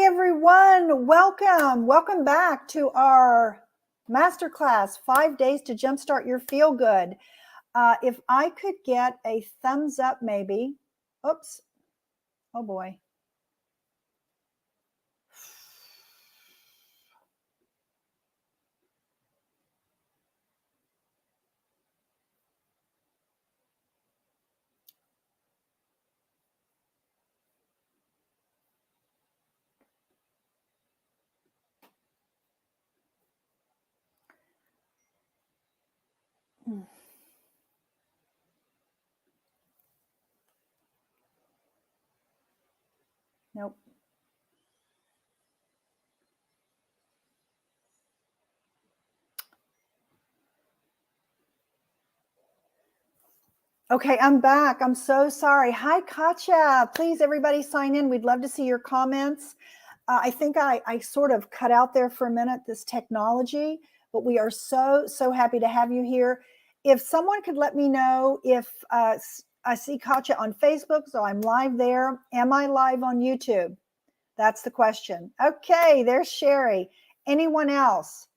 everyone. Welcome back to our Masterclass, 5 days to Jumpstart Your Feel Good. If I could get a thumbs up, maybe. Oops. Oh boy. Nope. Okay, I'm back. I'm so sorry. Hi, Katya. Please, everybody sign in. We'd love to see your comments. I think I sort of cut out there for a minute this technology, but we are so happy to have you here. If someone could let me know if I see Katya on Facebook, so I'm live there. Am I live on YouTube? That's the question. Okay, there's Sherry. Anyone else?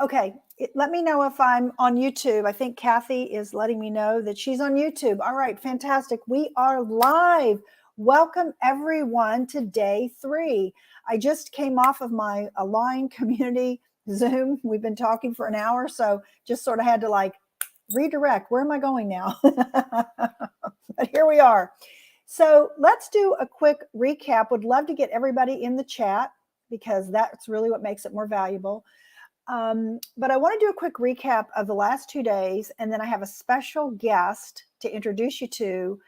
Okay, let me know if I'm on YouTube. I think Kathy is letting me know that she's on YouTube. All right, fantastic. We are live. Welcome everyone to day 3. I just came off of my Align community Zoom. We've been talking for an hour, so just sort of had to like redirect. Where am I going now? But here we are. So let's do a quick recap. Would love to get everybody in the chat because that's really what makes it more valuable. But I want to do a quick recap of the last 2 days, and then I have a special guest to introduce you to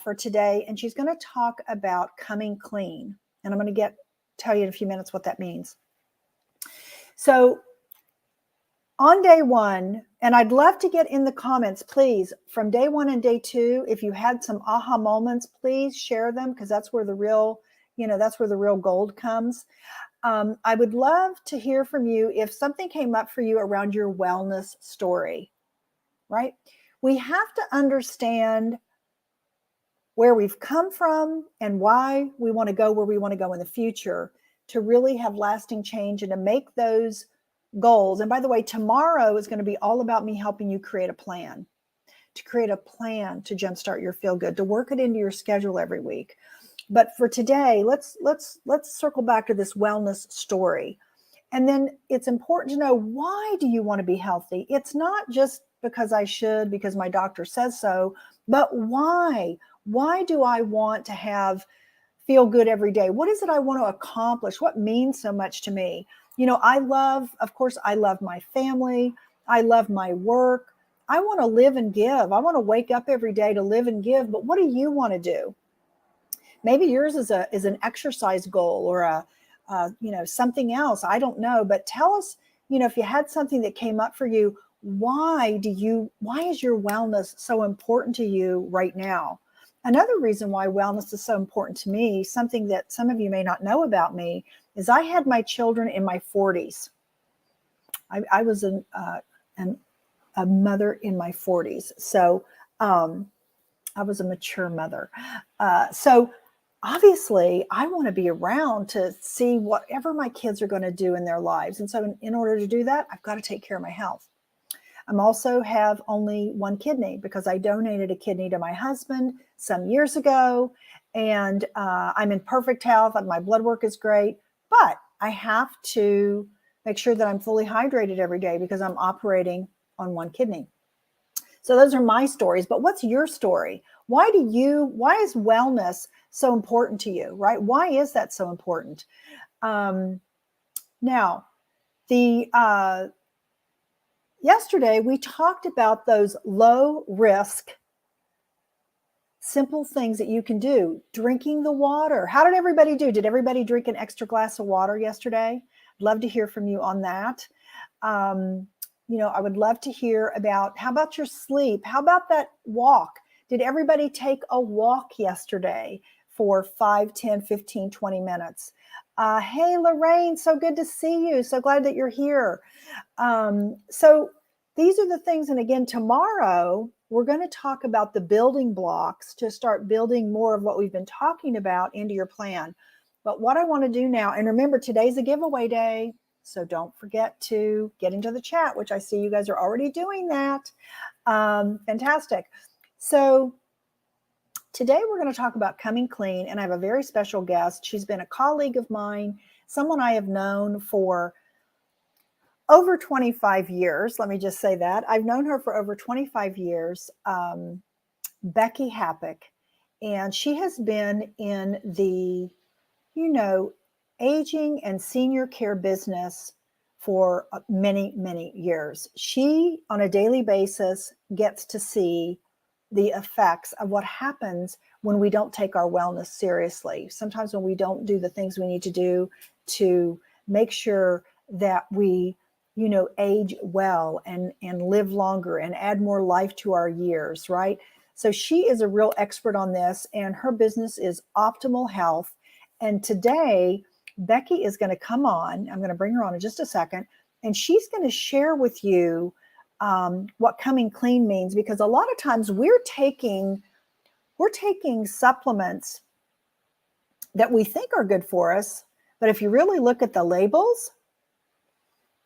for today, and she's going to talk about coming clean. And I'm going to tell you in a few minutes what that means. So on day 1, and I'd love to get in the comments, please, from day 1 and day 2, if you had some aha moments, please share them because that's where the real, that's where the real gold comes. I would love to hear from you if something came up for you around your wellness story, right? We have to understand where we've come from and why we want to go where we want to go in the future to really have lasting change and to make those goals. And by the way, tomorrow is going to be all about me helping you create a plan, to jumpstart your feel good, to work it into your schedule every week. But for today, let's circle back to this wellness story. And then it's important to know, why do you want to be healthy? It's not just because I should, because my doctor says so, but why? Why do I want to feel good every day? What is it I want to accomplish? What means so much to me? I love my family. I love my work. I want to live and give. I want to wake up every day to live and give. But what do you want to do? Maybe yours is an exercise goal or something else. I don't know, but tell us, if you had something that came up for you, why is your wellness so important to you right now? Another reason why wellness is so important to me, something that some of you may not know about me, is I had my children in my 40s. I was a mother in my 40s. So I was a mature mother. So obviously I want to be around to see whatever my kids are going to do in their lives. And so in order to do that, I've got to take care of my health. I'm also have only one kidney because I donated a kidney to my husband some years ago, and I'm in perfect health and my blood work is great, but I have to make sure that I'm fully hydrated every day because I'm operating on one kidney. So those are my stories, but what's your story? Why is wellness so important to you, right? Why is that so important? Now, yesterday we talked about those low risk, simple things that you can do. Drinking the water. How did everybody do? Did everybody drink an extra glass of water yesterday? I'd love to hear from you on that. I would love to hear about, how about your sleep? How about that walk? Did everybody take a walk yesterday for 5, 10, 15, 20 minutes? Hey, Lorraine, so good to see you. So glad that you're here. So these are the things. And again, tomorrow, we're going to talk about the building blocks to start building more of what we've been talking about into your plan. But what I want to do now, and remember, today's a giveaway day, so don't forget to get into the chat, which I see you guys are already doing that. Fantastic. So today we're going to talk about coming clean, and I have a very special guest. She's been a colleague of mine, someone I have known for over 25 years. Let me just say that. I've known her for over 25 years, Becky Happick, and she has been in the, aging and senior care business for many, many years. She, on a daily basis, gets to see the effects of what happens when we don't take our wellness seriously. Sometimes when we don't do the things we need to do to make sure that we, age well and live longer and add more life to our years, right? So she is a real expert on this, and her business is Optimal Health. And today, Becky is going to come on. I'm going to bring her on in just a second, and she's going to share with you what coming clean means, because a lot of times we're taking supplements that we think are good for us, but if you really look at the labels,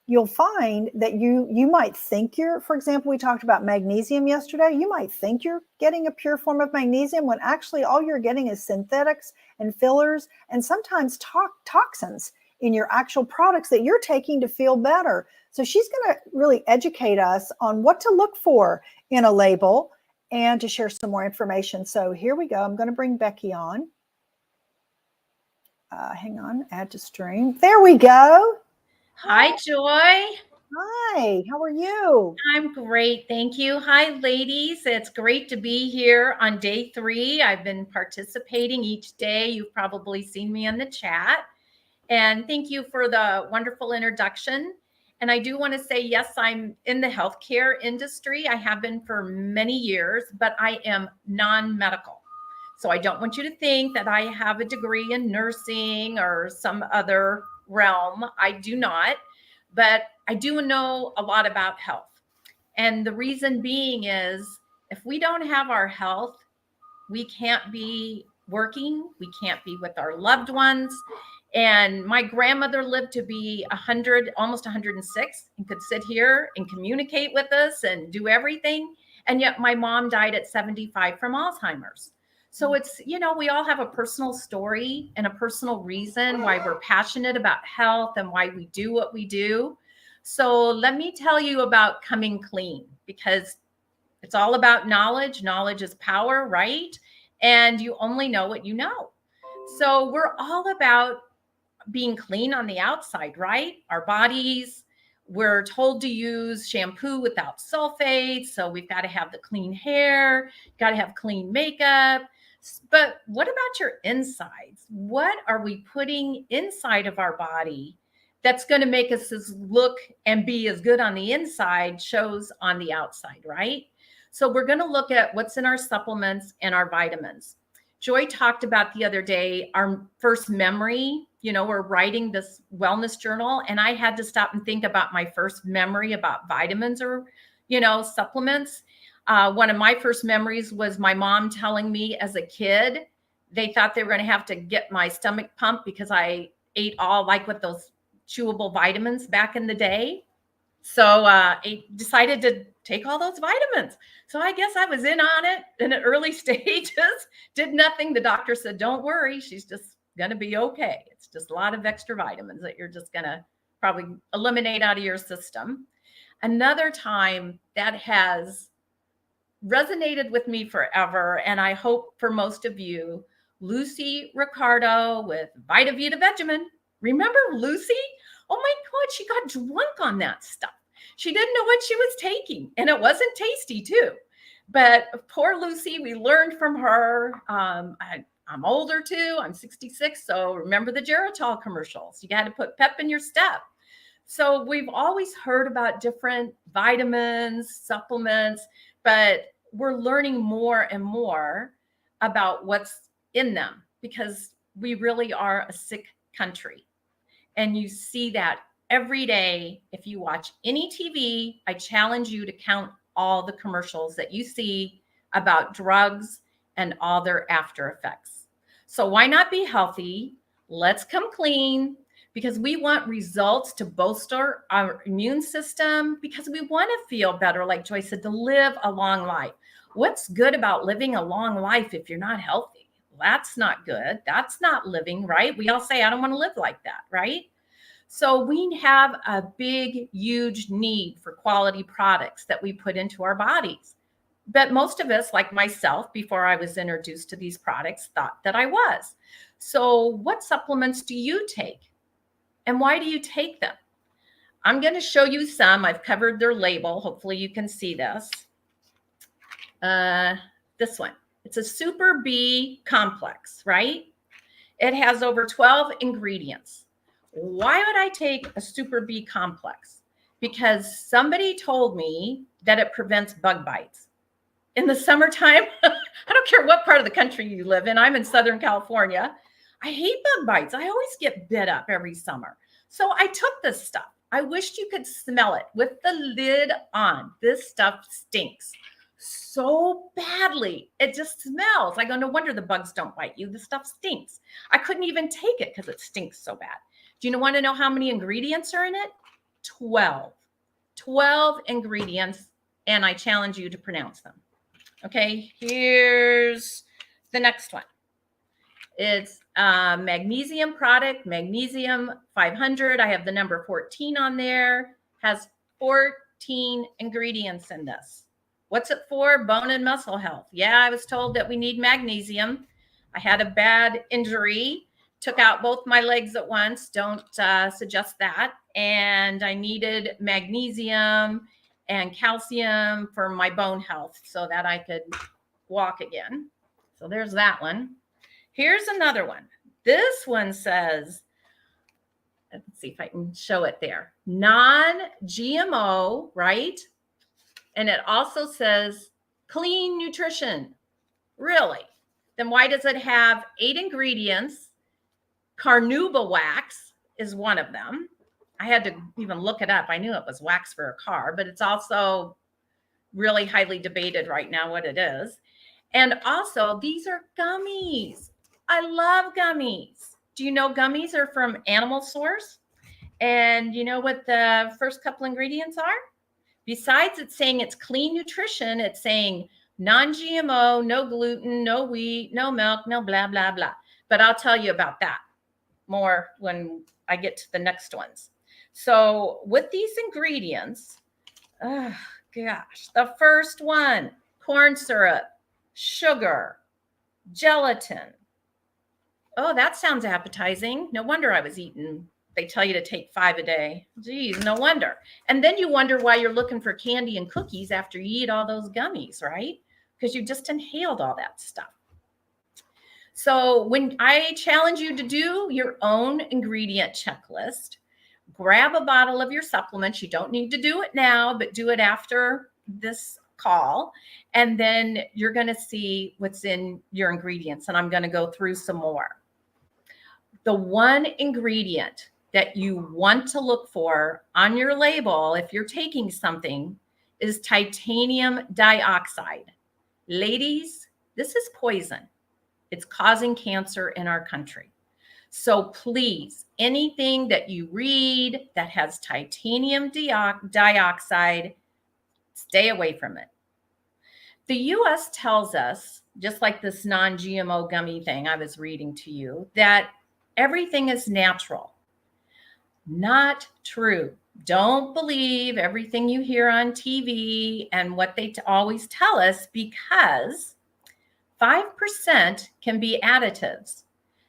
you'll find that you might think for example, we talked about magnesium yesterday. You might think you're getting a pure form of magnesium when actually all you're getting is synthetics and fillers and sometimes toxins in your actual products that you're taking to feel better. So she's going to really educate us on what to look for in a label and to share some more information. So here we go. I'm going to bring Becky on. Hang on, add to stream. There we go. Hi, Joy. Hi, how are you? I'm great, thank you. Hi, ladies. It's great to be here on day 3. I've been participating each day. You've probably seen me in the chat. And thank you for the wonderful introduction. And I do want to say, yes, I'm in the healthcare industry. I have been for many years, but I am non-medical. So I don't want you to think that I have a degree in nursing or some other realm. I do not, but I do know a lot about health. And the reason being is if we don't have our health, we can't be working, we can't be with our loved ones. And my grandmother lived to be 100, almost 106, and could sit here and communicate with us and do everything. And yet my mom died at 75 from Alzheimer's. So it's, we all have a personal story and a personal reason why we're passionate about health and why we do what we do. So let me tell you about coming clean, because it's all about knowledge. Knowledge is power, right? And you only know what you know. So we're all about being clean on the outside, right? Our bodies, we're told to use shampoo without sulfates. So we've got to have the clean hair, got to have clean makeup. But what about your insides? What are we putting inside of our body that's going to make us look and be as good on the inside shows on the outside, right? So we're going to look at what's in our supplements and our vitamins. Joy talked about the other day, our first memory. We're writing this wellness journal, and I had to stop and think about my first memory about vitamins or, supplements. One of my first memories was my mom telling me as a kid, they thought they were going to have to get my stomach pumped because I ate all with those chewable vitamins back in the day. So I decided to take all those vitamins. So I guess I was in on it in the early stages, did nothing. The doctor said, don't worry, she's just going to be okay. It's just a lot of extra vitamins that you're just going to probably eliminate out of your system. Another time that has resonated with me forever, and I hope for most of you, Lucy Ricardo with Vita Vegemin. Remember Lucy? Oh my God, she got drunk on that stuff. She didn't know what she was taking, and it wasn't tasty too. But poor Lucy, we learned from her. I'm older too. I'm 66. So remember the Geritol commercials. You got to put pep in your step. So we've always heard about different vitamins, supplements, but we're learning more and more about what's in them because we really are a sick country. And you see that every day. If you watch any TV, I challenge you to count all the commercials that you see about drugs and all their after effects. So why not be healthy, let's come clean, because we want results to bolster our immune system, because we want to feel better, like Joy said, to live a long life. What's good about living a long life if you're not healthy? That's not good. That's not living, right? We all say, I don't want to live like that, right? So we have a big, huge need for quality products that we put into our bodies. But most of us, like myself, before I was introduced to these products, thought that I was. So what supplements do you take? And why do you take them? I'm going to show you some. I've covered their label. Hopefully you can see this. This one. It's a Super B complex, right? It has over 12 ingredients. Why would I take a Super B complex? Because somebody told me that it prevents bug bites. In the summertime, I don't care what part of the country you live in. I'm in Southern California. I hate bug bites. I always get bit up every summer. So I took this stuff. I wished you could smell it with the lid on. This stuff stinks so badly. It just smells. I go, no wonder the bugs don't bite you. The stuff stinks. I couldn't even take it because it stinks so bad. Do you want to know how many ingredients are in it? 12. 12 ingredients, and I challenge you to pronounce them. Okay, here's the next one. It's a magnesium product, Magnesium 500. I have the number 14 on there. Has 14 ingredients in this. What's it for? Bone and muscle health. Yeah, I was told that we need magnesium. I had a bad injury, took out both my legs at once. Don't suggest that. And I needed magnesium and calcium for my bone health so that I could walk again. So there's that one. Here's another one. This one says, let's see if I can show it there, non-GMO, right? And it also says clean nutrition. Really? Then why does it have 8 ingredients? Carnauba Wax is one of them. I had to even look it up. I knew it was wax for a car, but it's also really highly debated right now what it is. And also, these are gummies. I love gummies. Do you know gummies are from animal source? And you know what the first couple ingredients are? Besides it saying it's clean nutrition, it's saying non-GMO, no gluten, no wheat, no milk, no blah, blah, blah. But I'll tell you about that more when I get to the next ones. So with these ingredients, oh gosh, the first one, corn syrup, sugar, gelatin. Oh, that sounds appetizing. No wonder I was eating. They tell you to take 5 a day. Geez, no wonder. And then you wonder why you're looking for candy and cookies after you eat all those gummies, right? Because you just inhaled all that stuff. So when I challenge you to do your own ingredient checklist, grab a bottle of your supplements. You don't need to do it now, but do it after this call. And then you're going to see what's in your ingredients. And I'm going to go through some more. The one ingredient that you want to look for on your label, if you're taking something, is titanium dioxide. Ladies, this is poison. It's causing cancer in our country. So please, anything that you read that has titanium dioxide, stay away from it. The US tells us, just like this non-GMO gummy thing I was reading to you, that everything is natural. Not true. Don't believe everything you hear on TV and what they always tell us, because 5% can be additives.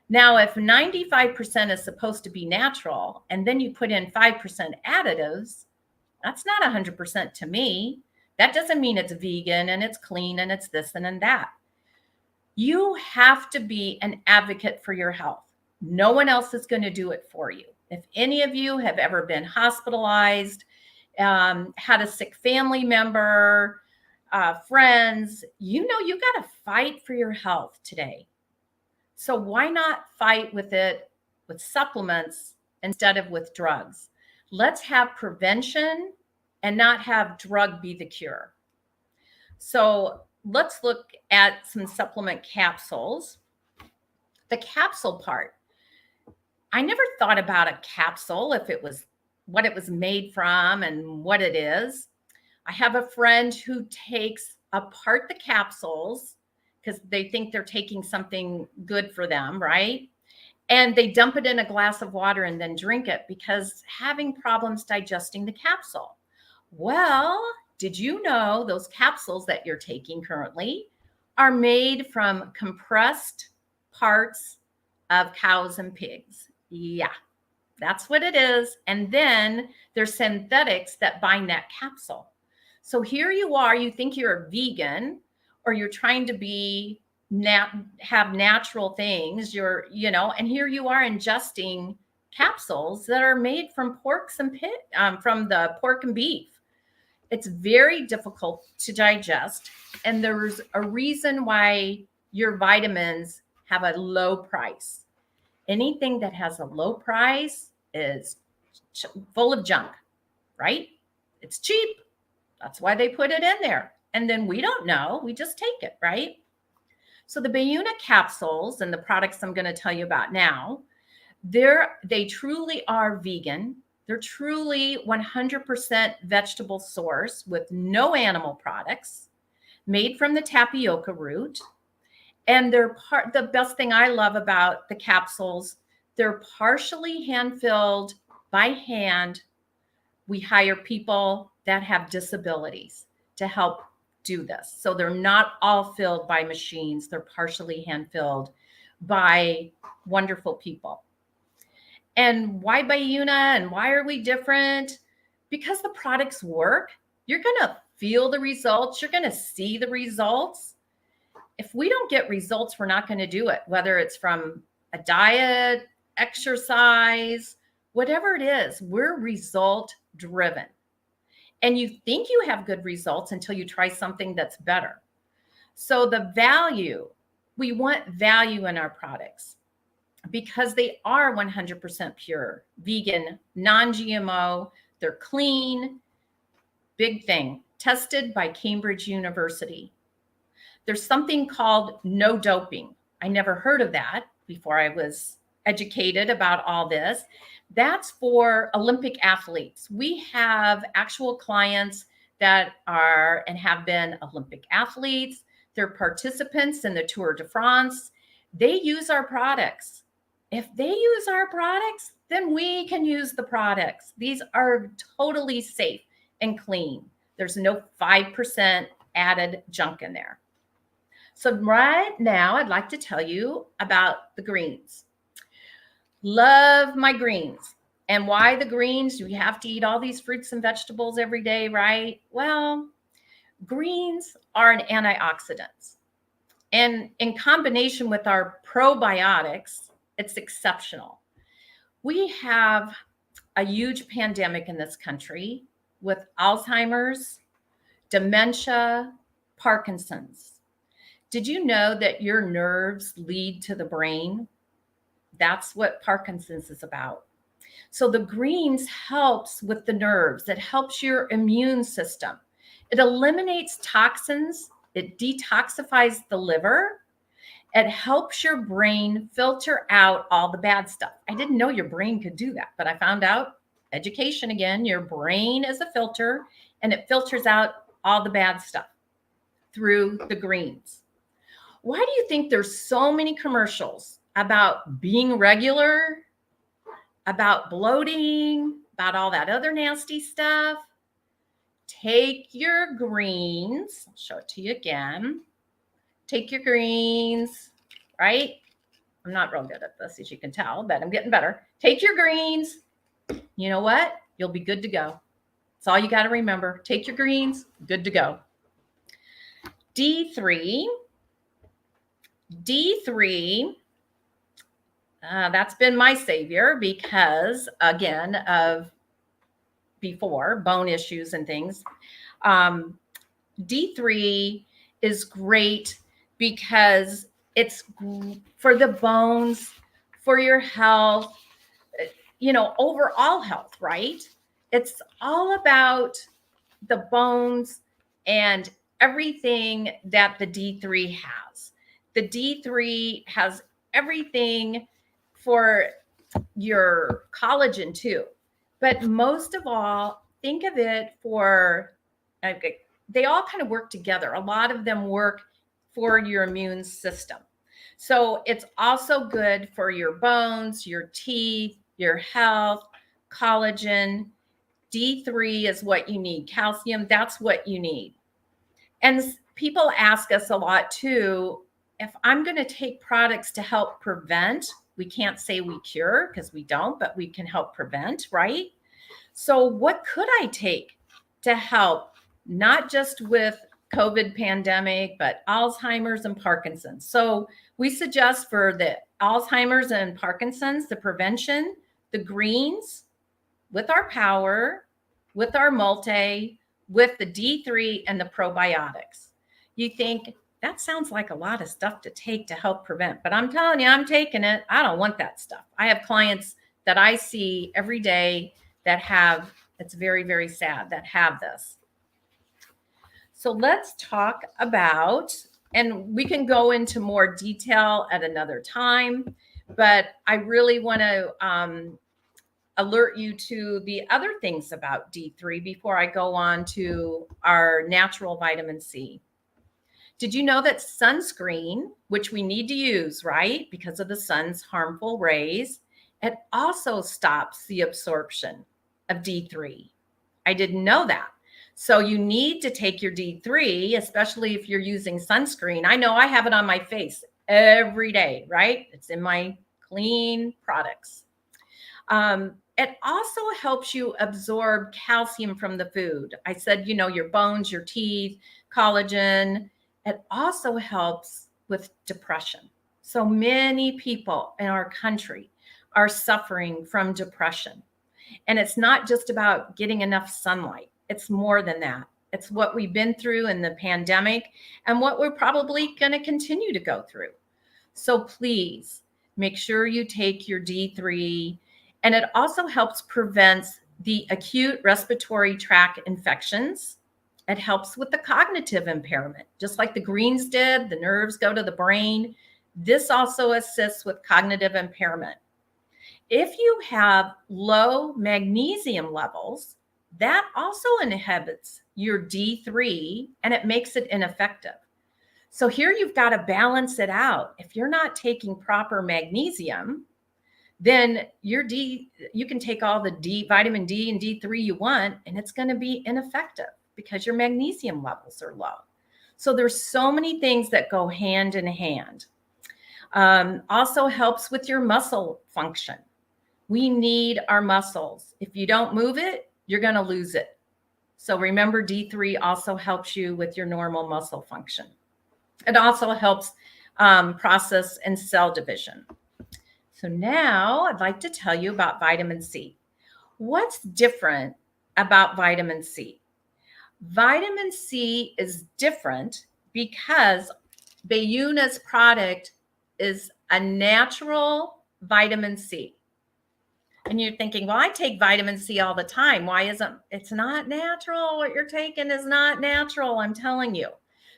Now, if 95% is supposed to be natural, and then you put in 5% additives, that's not 100% to me. That doesn't mean it's vegan and it's clean and it's this and that. You have to be an advocate for your health. No one else is going to do it for you. If any of you have ever been hospitalized, had a sick family member, friends, you know you got to fight for your health today. So why not fight with it with supplements instead of with drugs? Let's have prevention and not have drug be the cure. So let's look at some supplement capsules. The capsule part. I never thought about a capsule, if it was what it was made from and what it is. I have a friend who takes apart the capsules because they think they're taking something good for them, right? And they dump it in a glass of water and then drink it because having problems digesting the capsule. Well, did you know those capsules that you're taking currently are made from compressed parts of cows and pigs? Yeah, that's what it is. And then there's synthetics that bind that capsule. So here you are, you think you're a vegan or you're trying to be have natural things, and here you are ingesting capsules that are made from from the pork and beef. It's very difficult to digest, and there's a reason why your vitamins have a low price. Anything that has a low price is full of junk, right? It's cheap. That's why they put it in there. And then we don't know. We just take it, right? So the Bayuna capsules and the products I'm going to tell you about now, they truly are vegan. They're truly 100% vegetable source with no animal products, made from the tapioca root. And the best thing I love about the capsules, they're partially hand filled by hand. We hire people that have disabilities to help do this. So they're not all filled by machines. They're partially hand filled by wonderful people. And why Bayuna and why are we different? Because the products work. You're going to feel the results. You're going to see the results. If we don't get results, we're not going to do it, whether it's from a diet, exercise, whatever it is, we're result driven. And you think you have good results until you try something that's better. So the value, we want value in our products because they are 100% pure, vegan, non-GMO, they're clean, big thing, tested by Cambridge University. There's something called no doping. I never heard of that before I was educated about all this. That's for Olympic athletes. We have actual clients that are and have been Olympic athletes. They're participants in the Tour de France. They use our products. If they use our products, then we can use the products. These are totally safe and clean. There's no 5% added junk in there. So right now, I'd like to tell you about the greens. Love my greens. And why the greens? You have to eat all these fruits and vegetables every day, right? Well, greens are an antioxidant. And in combination with our probiotics, it's exceptional. We have a huge pandemic in this country with Alzheimer's, dementia, Parkinson's. Did you know that your nerves lead to the brain? That's what Parkinson's is about. So the greens helps with the nerves. It helps your immune system. It eliminates toxins. It detoxifies the liver. It helps your brain filter out all the bad stuff. I didn't know your brain could do that, but I found out, education again, your brain is a filter and it filters out all the bad stuff through the greens. Why do you think there's so many commercials about being regular, about bloating, about all that other nasty stuff? Take your greens. I'll show it to you again. Take your greens, right? I'm not real good at this, as you can tell, but I'm getting better. Take your greens. You know what? You'll be good to go. That's all you got to remember. Take your greens, good to go. D3, that's been my savior because, again, of before bone issues and things. D3 is great because it's for the bones, for your health, overall health, right? It's all about the bones and everything that the D3 has. The D3 has everything for your collagen too. But most of all, think of it for, they all kind of work together. A lot of them work for your immune system. So it's also good for your bones, your teeth, your health, collagen. D3 is what you need. Calcium, that's what you need. And people ask us a lot too, if I'm going to take products to help prevent, we can't say we cure because we don't, but we can help prevent, right? So what could I take to help, not just with COVID pandemic, but Alzheimer's and Parkinson's? So we suggest for the Alzheimer's and Parkinson's, the prevention, the greens with our power, with our multi, with the D3 and the probiotics. You think that sounds like a lot of stuff to take to help prevent, but I'm telling you, I'm taking it. I don't want that stuff. I have clients that I see every day that have, it's very, very sad, that have this. So let's talk about, and we can go into more detail at another time, but I really want to alert you to the other things about D3 before I go on to our natural vitamin C. Did you know that sunscreen, which we need to use, right, because of the sun's harmful rays, it also stops the absorption of D3? I didn't know that. So you need to take your D3, especially if you're using sunscreen. I know I have it on my face every day, right? It's in my clean products. It also helps you absorb calcium from the food. I said, you know, your bones, your teeth, collagen. It also helps with depression. So many people in our country are suffering from depression. And it's not just about getting enough sunlight. It's more than that. It's what we've been through in the pandemic and what we're probably going to continue to go through. So please make sure you take your D3. And it also helps prevent the acute respiratory tract infections. It helps with the cognitive impairment, just like the greens did. The nerves go to the brain. This also assists with cognitive impairment. If you have low magnesium levels, that also inhibits your D3 and it makes it ineffective. So here you've got to balance it out. If you're not taking proper magnesium, then you can take all the vitamin D and D3 you want, and it's going to be ineffective because your magnesium levels are low. So there's so many things that go hand in hand. Also helps with your muscle function. We need our muscles. If you don't move it, you're going to lose it. So remember, D3 also helps you with your normal muscle function. It also helps process and cell division. So now I'd like to tell you about vitamin C. What's different about vitamin C? Vitamin C is different because Bayuna's product is a natural vitamin C. And you're thinking, well, I take vitamin C all the time. Why isn't it's not natural? What you're taking is not natural. I'm telling you,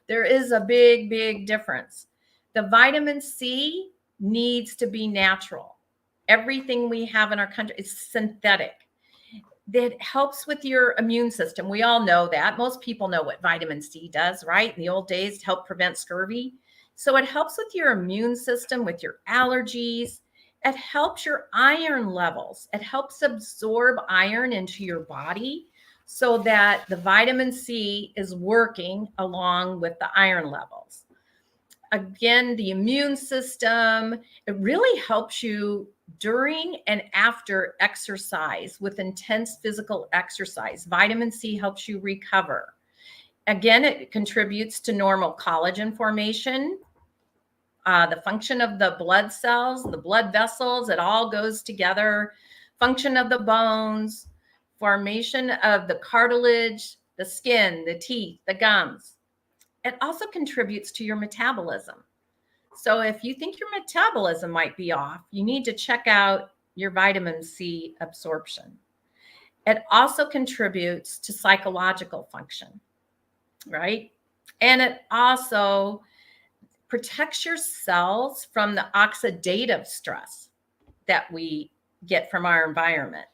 there is a big, big difference. The vitamin C needs to be natural. Everything we have in our country is synthetic. That helps with your immune system. We all know that. Most people know what vitamin C does, right? In the old days, to help prevent scurvy. So it helps with your immune system, with your allergies. It helps your iron levels. It helps absorb iron into your body so that the vitamin C is working along with the iron levels. Again, the immune system, it really helps you during and after exercise with intense physical exercise. Vitamin C helps you recover. Again, it contributes to normal collagen formation. The function of the blood cells, the blood vessels, it all goes together. Function of the bones, formation of the cartilage, the skin, the teeth, the gums. It also contributes to your metabolism. So if you think your metabolism might be off, you need to check out your vitamin C absorption. It also contributes to psychological function, right? And it also protects your cells from the oxidative stress that we get from our environment.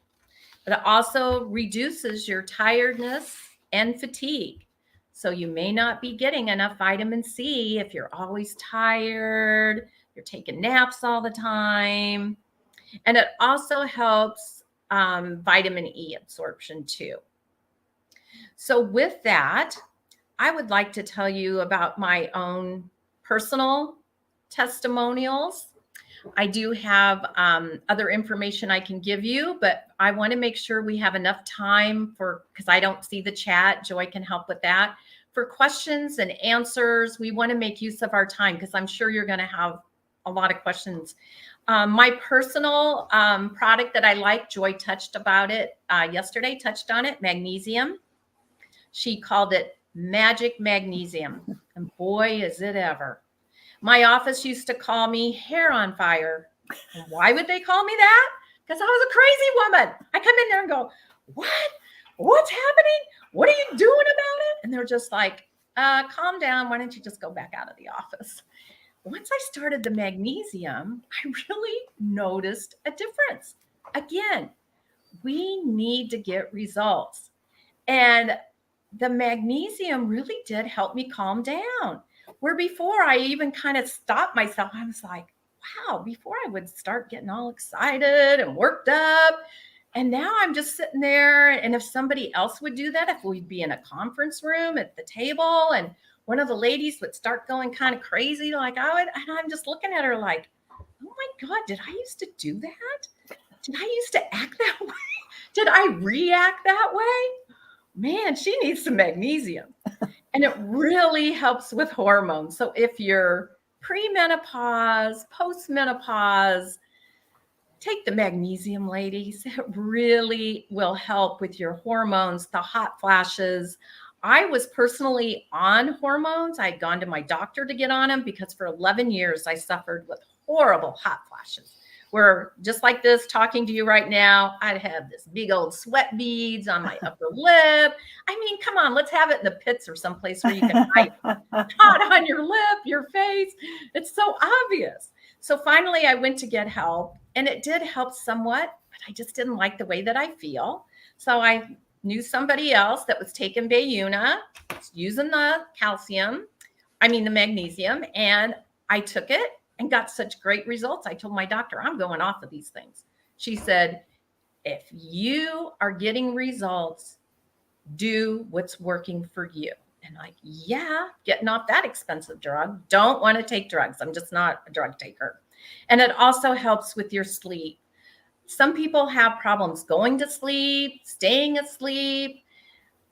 But it also reduces your tiredness and fatigue. So you may not be getting enough vitamin C if you're always tired, you're taking naps all the time. And it also helps vitamin E absorption too. So with that, I would like to tell you about my own personal testimonials. I do have other information I can give you, but I want to make sure we have enough time because I don't see the chat. Joy can help with that. For questions and answers, we want to make use of our time because I'm sure you're going to have a lot of questions. My personal product that I like, Joy touched about it yesterday, touched on it, Magnesium. She called it Magic Magnesium. And boy, is it ever. My office used to call me hair on fire. And why would they call me that? Because I was a crazy woman. I come in there and go, what? What's happening? What are you doing about it? And they're just like, calm down. Why don't you just go back out of the office? Once I started the magnesium, I really noticed a difference. Again, we need to get results. And the magnesium really did help me calm down. Where before I even kind of stopped myself, I was like, wow, before I would start getting all excited and worked up. And now I'm just sitting there. And if somebody else would do that, if we'd be in a conference room at the table and one of the ladies would start going kind of crazy like I would, and I'm just looking at her like, oh my God, did I used to do that? Did I used to act that way? Did I react that way? Man, she needs some magnesium. And it really helps with hormones. So if you're premenopause, postmenopause, take the magnesium, ladies. It really will help with your hormones, the hot flashes. I was personally on hormones. I'd gone to my doctor to get on them because for 11 years I suffered with horrible hot flashes. Where just like this, talking to you right now, I'd have this big old sweat beads on my upper lip. I mean, come on, let's have it in the pits or someplace where you can hide hot on your lip, your face. It's so obvious. So finally, I went to get help, and it did help somewhat, but I just didn't like the way that I feel. So I knew somebody else that was taking Bayuna, using the magnesium, and I took it and got such great results. I told my doctor, I'm going off of these things. She said, if you are getting results, do what's working for you. And like, yeah, getting off that expensive drug. Don't want to take drugs. I'm just not a drug taker. And it also helps with your sleep. Some people have problems going to sleep, staying asleep.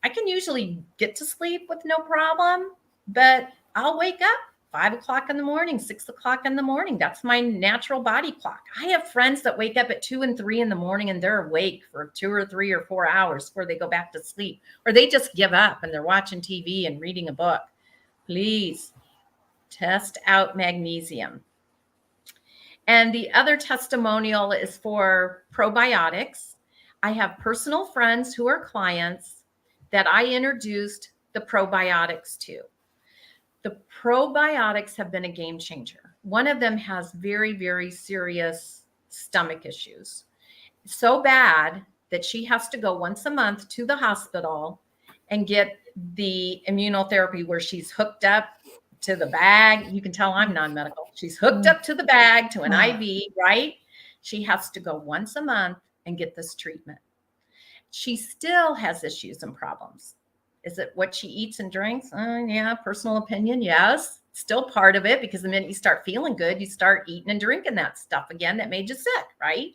I can usually get to sleep with no problem, but I'll wake up 5 o'clock in the morning, 6 o'clock in the morning. That's my natural body clock. I have friends that wake up at 2 and 3 in the morning and they're awake for 2 or 3 or 4 hours before they go back to sleep, or they just give up and they're watching TV and reading a book. Please test out magnesium. And the other testimonial is for probiotics. I have personal friends who are clients that I introduced the probiotics to. The probiotics have been a game changer. One of them has very, very serious stomach issues. So bad that she has to go once a month to the hospital and get the immunotherapy where she's hooked up to the bag. You can tell I'm non-medical. She's hooked up to the bag, to an IV, right? She has to go once a month and get this treatment. She still has issues and problems. Is it what she eats and drinks? Yeah, personal opinion, yes. Still part of it, because the minute you start feeling good, you start eating and drinking that stuff again that made you sick, right?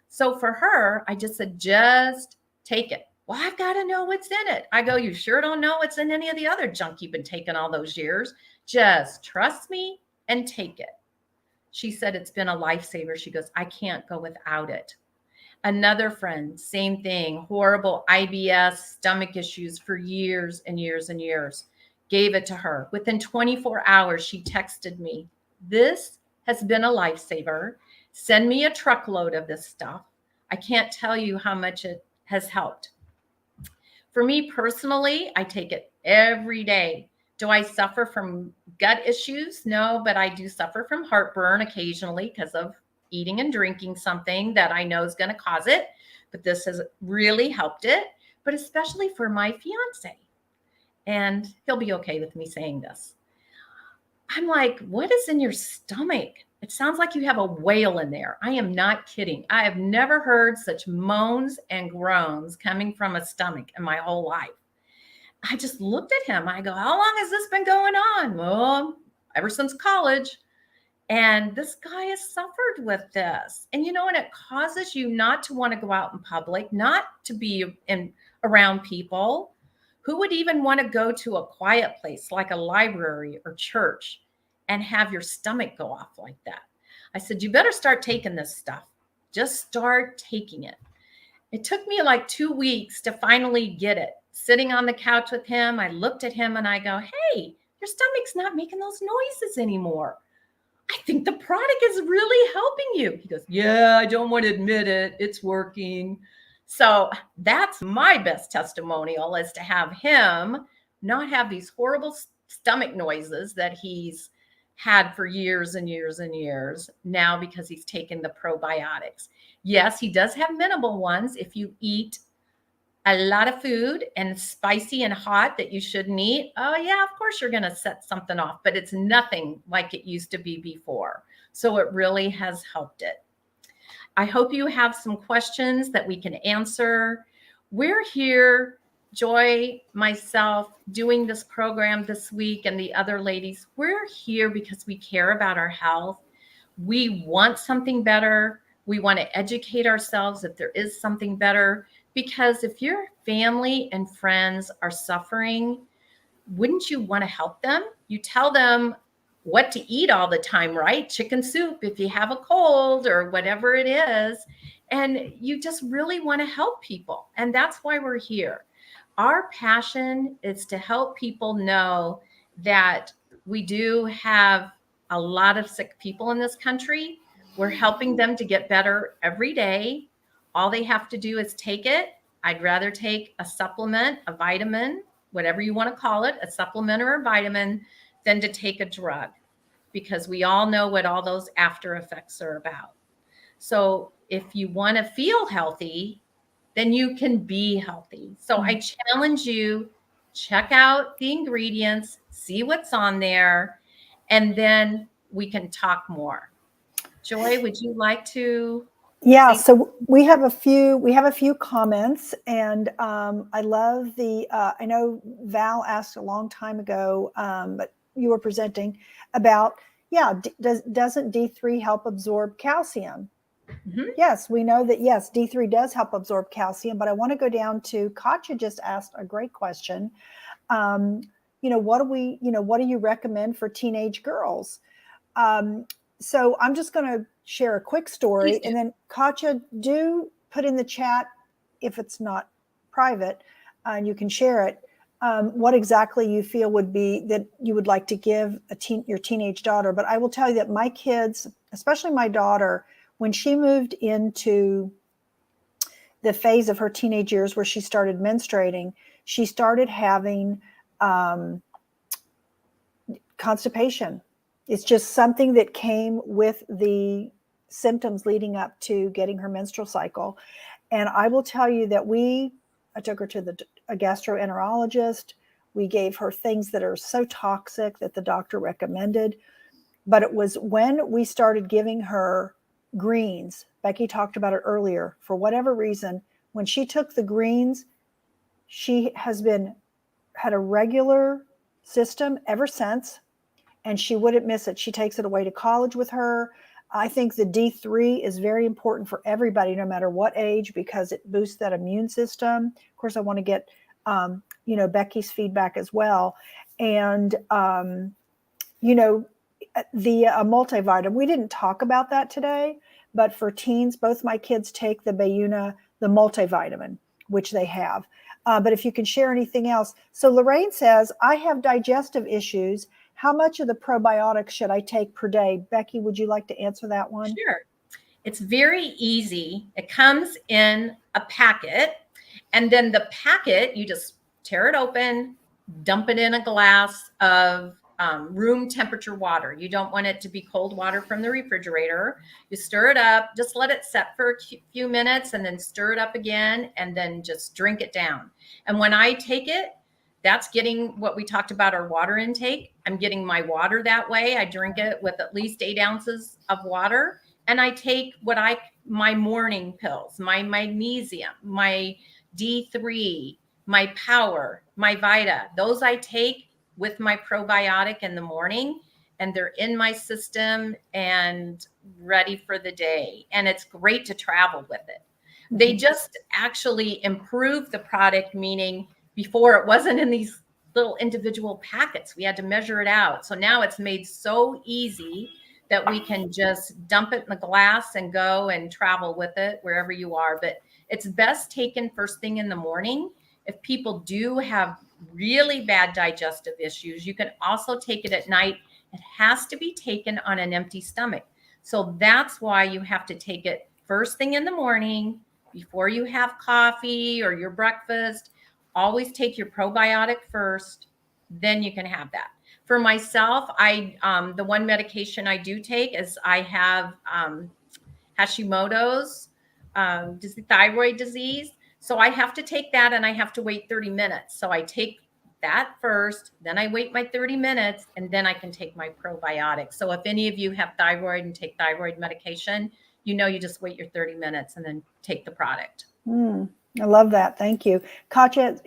So for her, I just said, just take it. Well, I've got to know what's in it. I go, you sure don't know what's in any of the other junk you've been taking all those years? Just trust me and take it. She said it's been a lifesaver. She goes, I can't go without it. Another friend, same thing, horrible IBS, stomach issues for years and years and years. Gave it to her. Within 24 hours, she texted me, this has been a lifesaver. Send me a truckload of this stuff. I can't tell you how much it has helped. For me personally, I take it every day. Do I suffer from gut issues? No, but I do suffer from heartburn occasionally because of eating and drinking something that I know is going to cause it, but this has really helped it, but especially for my fiance. And he'll be okay with me saying this. I'm like, what is in your stomach? It sounds like you have a whale in there. I am not kidding. I have never heard such moans and groans coming from a stomach in my whole life. I just looked at him. I go, how long has this been going on? Well, ever since college. And this guy has suffered with this. And and it causes you not to want to go out in public, not to be around people. Who would even want to go to a quiet place like a library or church and have your stomach go off like that? I said, you better start taking this stuff. Just start taking it. It took me like 2 weeks to finally get it. Sitting on the couch with him, I looked at him and I go, hey, your stomach's not making those noises anymore. I think the product is really helping you. He goes, yeah, I don't want to admit it. It's working. So that's my best testimonial, is to have him not have these horrible stomach noises that he's had for years and years and years now, because he's taken the probiotics. Yes, he does have minimal ones. If you eat a lot of food and spicy and hot that you shouldn't eat, oh yeah, of course you're going to set something off, but it's nothing like it used to be before. So it really has helped it. I hope you have some questions that we can answer. We're here, Joy, myself, doing this program this week, and the other ladies, we're here because we care about our health. We want something better. We want to educate ourselves if there is something better. Because if your family and friends are suffering, wouldn't you want to help them? You tell them what to eat all the time, right? Chicken soup if you have a cold or whatever it is. And you just really want to help people. And that's why we're here. Our passion is to help people know that we do have a lot of sick people in this country. We're helping them to get better every day. All they have to do is take it. I'd rather take a supplement, a vitamin, whatever you want to call it, a supplement or a vitamin, than to take a drug, because we all know what all those after effects are about. So if you want to feel healthy, then you can be healthy. So I challenge you, check out the ingredients, see what's on there, and then we can talk more. Joy, would you like to? Yeah, so we have a few comments, and I love I know Val asked a long time ago, but you were presenting about, doesn't D3 help absorb calcium? Mm-hmm. Yes, we know that, yes, D3 does help absorb calcium, but I want to go down to Katja just asked a great question. What do you recommend for teenage girls? So I'm just going to share a quick story, and then Katja, do put in the chat, if it's not private, and you can share it, what exactly you feel would be that you would like to give your teenage daughter. But I will tell you that my kids, especially my daughter, when she moved into the phase of her teenage years where she started menstruating, she started having constipation. It's just something that came with the symptoms leading up to getting her menstrual cycle. And I will tell you that I took her to a gastroenterologist. We gave her things that are so toxic that the doctor recommended. But it was when we started giving her greens, Becky talked about it earlier, for whatever reason, when she took the greens, she has had a regular system ever since. And she wouldn't miss it. She takes it away to college with her. I think the D3 is very important for everybody, no matter what age, because it boosts that immune system. Of course, I want to get, Becky's feedback as well. And, the multivitamin, we didn't talk about that today, but for teens, both my kids take the Bayuna, the multivitamin, which they have. But if you can share anything else. So Lorraine says, I have digestive issues. How much of the probiotics should I take per day? Becky, would you like to answer that one? Sure. It's very easy. It comes in a packet, and then the packet, you just tear it open, dump it in a glass of room temperature water. You don't want it to be cold water from the refrigerator. You stir it up, just let it set for a few minutes and then stir it up again and then just drink it down. And when I take it, that's getting what we talked about, our water intake. I'm getting my water that way. I drink it with at least 8 ounces of water. And I take my morning pills, my magnesium, my D3, my power, my Vita. Those I take with my probiotic in the morning, and they're in my system and ready for the day. And it's great to travel with it. They just actually improved the product, meaning before it wasn't in these little individual packets. We had to measure it out. So now it's made so easy that we can just dump it in the glass and go and travel with it wherever you are. But it's best taken first thing in the morning. If people do have really bad digestive issues, you can also take it at night. It has to be taken on an empty stomach. So that's why you have to take it first thing in the morning before you have coffee or your breakfast. Always take your probiotic first, then you can have that. For myself, the one medication I do take is I have Hashimoto's thyroid disease. So I have to take that and I have to wait 30 minutes. So I take that first, then I wait my 30 minutes, and then I can take my probiotics. So if any of you have thyroid and take thyroid medication, you just wait your 30 minutes and then take the product. I love that. Thank you. Katya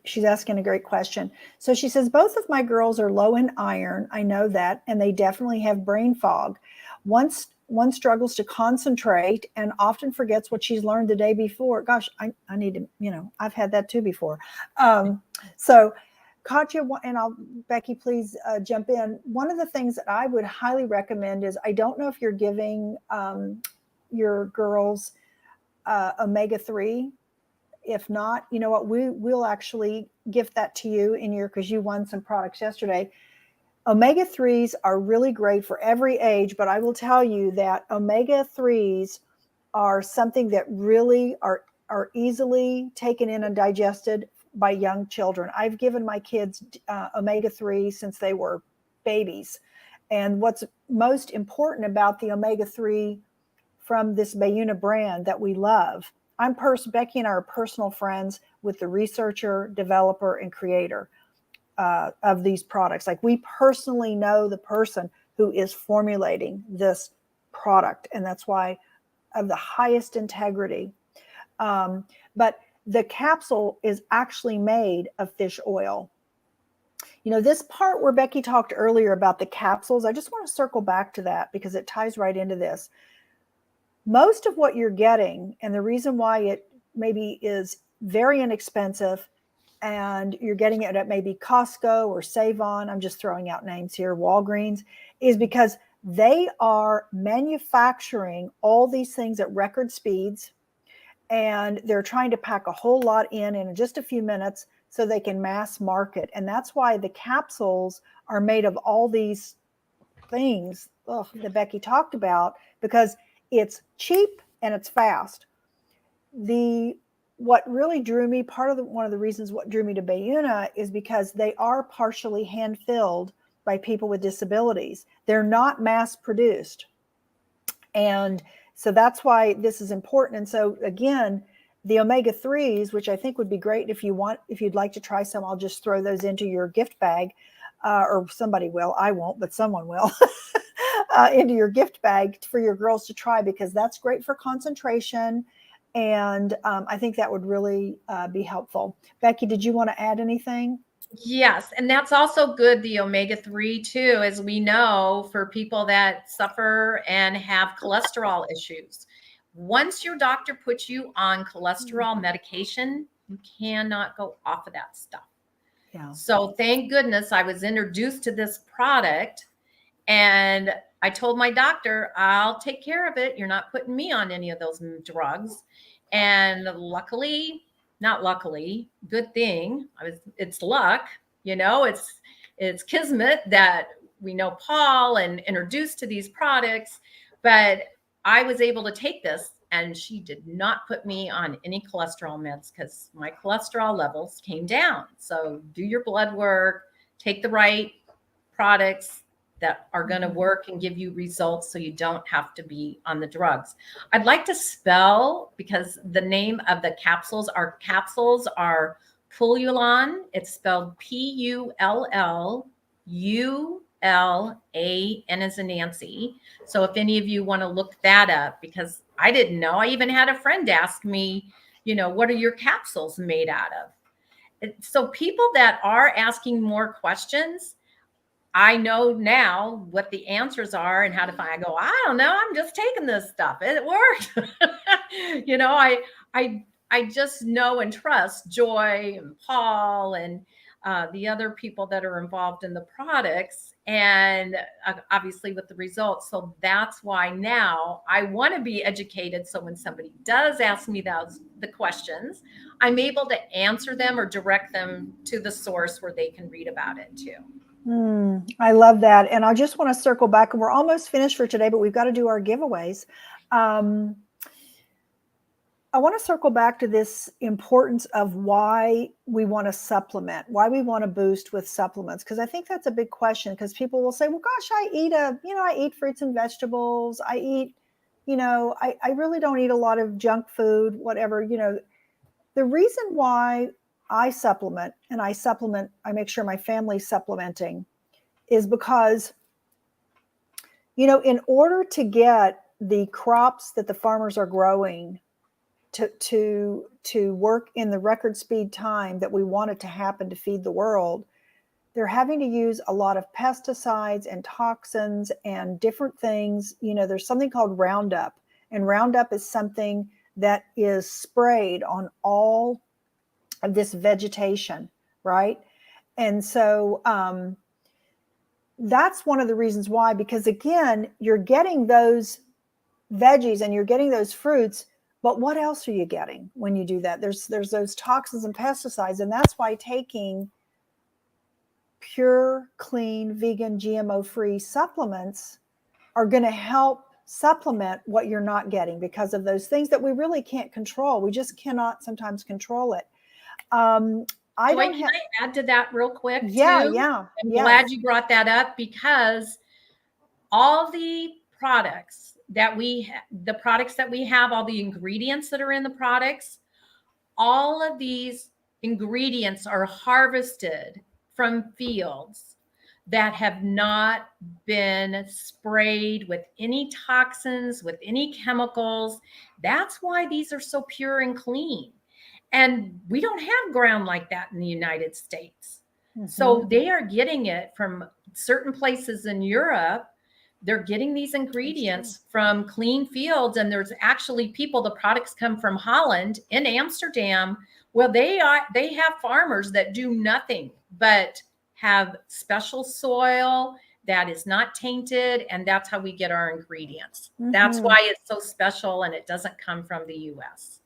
she's asking a great question. So she says, both of my girls are low in iron. I know that. And they definitely have brain fog. One struggles to concentrate and often forgets what she's learned the day before. Gosh, I need to, I've had that too before. So Katya, and Becky, please jump in. One of the things that I would highly recommend is, I don't know if you're giving your girls omega-3. If not, you know what, we'll actually gift that to you because you won some products yesterday. Omega-3s are really great for every age, but I will tell you that omega-3s are something that really are easily taken in and digested by young children. I've given my kids omega-3 since they were babies. And what's most important about the omega-3 from this Bayuna brand that we love, Becky and I are personal friends with the researcher, developer, and creator of these products. Like, we personally know the person who is formulating this product, and that's why of the highest integrity. But the capsule is actually made of fish oil. This part where Becky talked earlier about the capsules, I just want to circle back to that because it ties right into this. Most of what you're getting, and the reason why it maybe is very inexpensive, and you're getting it at maybe Costco or Save-On, I'm just throwing out names here, Walgreens, is because they are manufacturing all these things at record speeds, and they're trying to pack a whole lot in just a few minutes so they can mass market. And that's why the capsules are made of all these things that Becky talked about, because it's cheap and it's fast. What really drew me, one of the reasons what drew me to Bayuna is because they are partially hand filled by people with disabilities. They're not mass produced. And so that's why this is important. And so again, the omega-3s, which I think would be great if you'd like to try some, I'll just throw those into your gift bag, or somebody will. I won't, but someone will. Into your gift bag for your girls to try, because that's great for concentration. And I think that would really be helpful. Becky, did you want to add anything? Yes. And that's also good, the omega-3 too, as we know, for people that suffer and have cholesterol issues. Once your doctor puts you on cholesterol medication, you cannot go off of that stuff. Yeah. So thank goodness I was introduced to this product, and I told my doctor, I'll take care of it. You're not putting me on any of those drugs. And luckily, not luckily, good thing, it's luck, it's kismet that we know Paul and introduced to these products. But I was able to take this, and she did not put me on any cholesterol meds because my cholesterol levels came down. So do your blood work, take the right products that are going to work and give you results so you don't have to be on the drugs. I'd like to spell, because the name of the capsules are Pullulon. It's spelled Pullullan as in Nancy. So if any of you want to look that up, because I didn't know. I even had a friend ask me, what are your capsules made out of? So people that are asking more questions, I know now what the answers are and how to find. I go, I don't know. I'm just taking this stuff. It worked. I just know and trust Joy and Paul and the other people that are involved in the products, and obviously with the results. So that's why now I want to be educated. So when somebody does ask me the questions, I'm able to answer them or direct them to the source where they can read about it too. I love that. And I just want to circle back, and we're almost finished for today, but we've got to do our giveaways. I want to circle back to this importance of why we want to supplement, why we want to boost with supplements, because I think that's a big question, because people will say, well, gosh, I eat fruits and vegetables. I eat, I really don't eat a lot of junk food, whatever. The reason why I supplement, and I make sure my family's supplementing, is because, in order to get the crops that the farmers are growing to work in the record speed time that we want it to happen to feed the world, they're having to use a lot of pesticides and toxins and different things. There's something called Roundup, and Roundup is something that is sprayed on all of this vegetation, right? And so that's one of the reasons why, because again, you're getting those veggies and you're getting those fruits, but what else are you getting when you do that? There's those toxins and pesticides, and that's why taking pure, clean, vegan, GMO-free supplements are going to help supplement what you're not getting, because of those things that we really can't control. We just cannot sometimes control it. Can I add to that real quick? Yeah, too? yeah. I'm glad you brought that up, because all the products that we have, all the ingredients that are in the products, all of these ingredients are harvested from fields that have not been sprayed with any toxins, with any chemicals. That's why these are so pure and clean. And we don't have ground like that in the United States. Mm-hmm. So they are getting it from certain places in Europe. They're getting these ingredients from clean fields. And there's actually the products come from Holland in Amsterdam. Well, they have farmers that do nothing but have special soil that is not tainted. And that's how we get our ingredients. Mm-hmm. That's why it's so special, and it doesn't come from the US.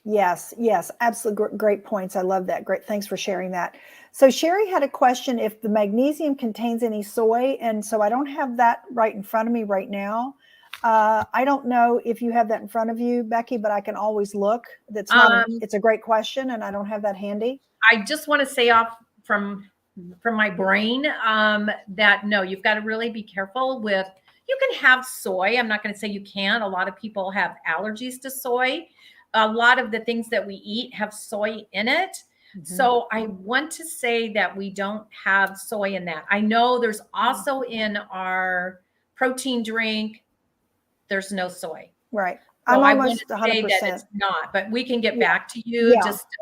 Yes, absolutely. Great points. I love that. Great. Thanks for sharing that. So Sherry had a question if the magnesium contains any soy. And so I don't have that right in front of me right now. I don't know if you have that in front of you, Becky, but I can always look. It's a great question, and I don't have that handy. I just want to say off from my brain that no, you've got to really be careful with, you can have soy. I'm not going to say you can't. A lot of people have allergies to soy. A lot of the things that we eat have soy in it. Mm-hmm. So I want to say that we don't have soy in that. I know there's also in our protein drink, there's no soy. Right. So I'm almost 100%. Say that it's not, but we can get back to you just to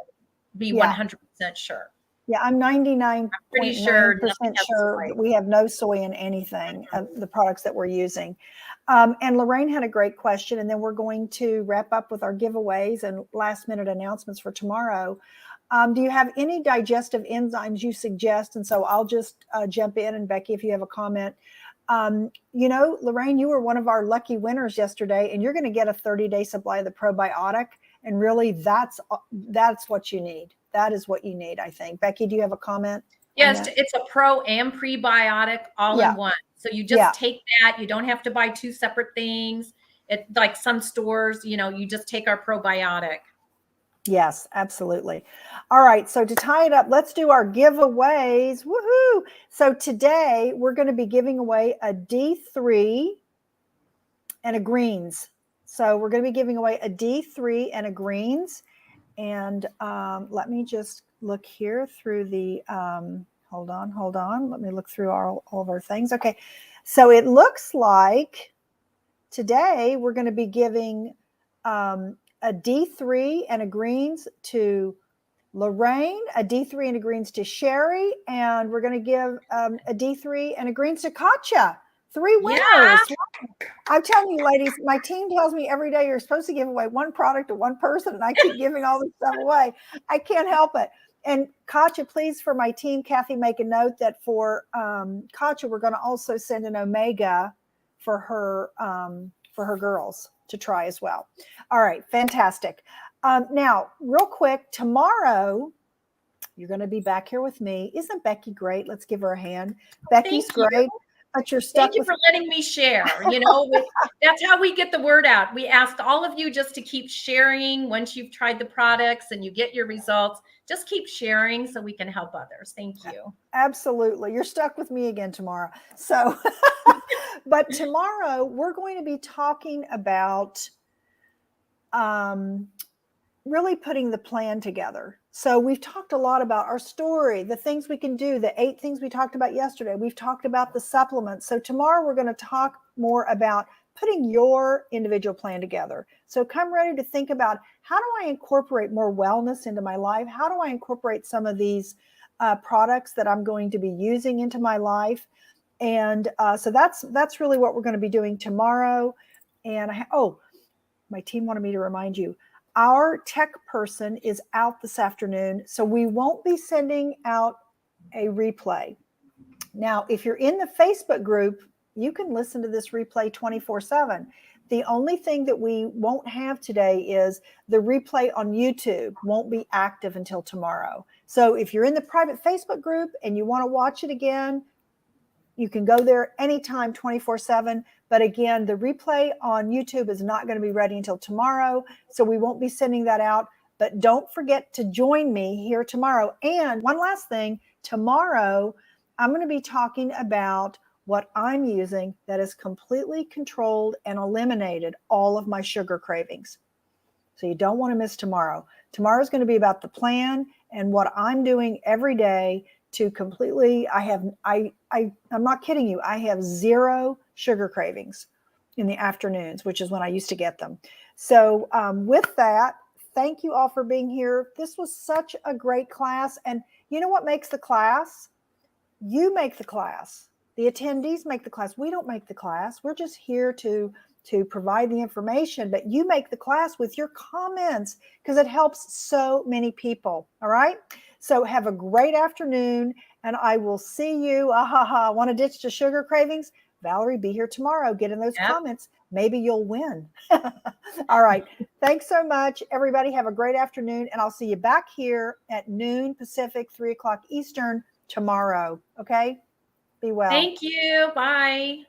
be 100% sure. Yeah, I'm 99.9% sure that we have no soy in anything of the products that we're using. And Lorraine had a great question, and then we're going to wrap up with our giveaways and last minute announcements for tomorrow. Do you have any digestive enzymes you suggest? And so I'll just jump in, and Becky, if you have a comment. Lorraine, you were one of our lucky winners yesterday, and you're going to get a 30-day supply of the probiotic. And really, that's what you need. That is what you need, I think. Becky, do you have a comment? Yes, it's a pro and prebiotic all in one. So you just take that. You don't have to buy two separate things. It's like some stores, you just take our probiotic. Yes, absolutely. All right. So to tie it up, let's do our giveaways. Woohoo. So today we're going to be giving away a D3 and a greens. So we're going to be giving away a D3 and a greens. And let me just look here through the, hold on. Let me look through all of our things. Okay. So it looks like today we're going to be giving a D3 and a greens to Lorraine, a D3 and a greens to Sherry, and we're going to give a D3 and a greens to Katja. 3 winners. Yeah. I'm telling you, ladies, my team tells me every day you're supposed to give away one product to one person, and I keep giving all this stuff away. I can't help it. And Katja, please, for my team, Kathy, make a note that for Katja, we're going to also send an Omega for her girls to try as well. All right, fantastic. Now, real quick, tomorrow you're going to be back here with me. Isn't Becky great? Let's give her a hand. Becky's great. But you're stuck. Thank you for letting me share. You know, that's how we get the word out. We asked all of you just to keep sharing once you've tried the products and you get your results. Just keep sharing so we can help others. Thank you. Absolutely. You're stuck with me again tomorrow. So, but tomorrow we're going to be talking about really putting the plan together. So we've talked a lot about our story, the things we can do, the 8 things we talked about yesterday. We've talked about the supplements. So tomorrow we're going to talk more about putting your individual plan together. So come ready to think about, how do I incorporate more wellness into my life? How do I incorporate some of these products that I'm going to be using into my life? And so that's really what we're going to be doing tomorrow. And my team wanted me to remind you, our tech person is out this afternoon, so we won't be sending out a replay. Now, if you're in the Facebook group, you can listen to this replay 24/7. The only thing that we won't have today is the replay on YouTube won't be active until tomorrow. So if you're in the private Facebook group and you want to watch it again, you can go there anytime, 24/7. But again, the replay on YouTube is not going to be ready until tomorrow. So we won't be sending that out. But don't forget to join me here tomorrow. And one last thing, tomorrow, I'm going to be talking about what I'm using that has completely controlled and eliminated all of my sugar cravings. So you don't want to miss tomorrow. Tomorrow is going to be about the plan and what I'm doing every day to completely, I'm not kidding you, I have 0 sugar cravings in the afternoons, which is when I used to get them. So with that, thank you all for being here. This was such a great class. And you know what makes the class? You make the class. The attendees make the class. We don't make the class. We're just here to provide the information, but you make the class with your comments because it helps so many people. All right. So have a great afternoon, and I will see you. Want to ditch the sugar cravings? Valerie, be here tomorrow. Get in those comments. Maybe you'll win. All right. Thanks so much, everybody. Have a great afternoon, and I'll see you back here at noon Pacific, 3 o'clock Eastern tomorrow. Okay. Be well. Thank you. Bye.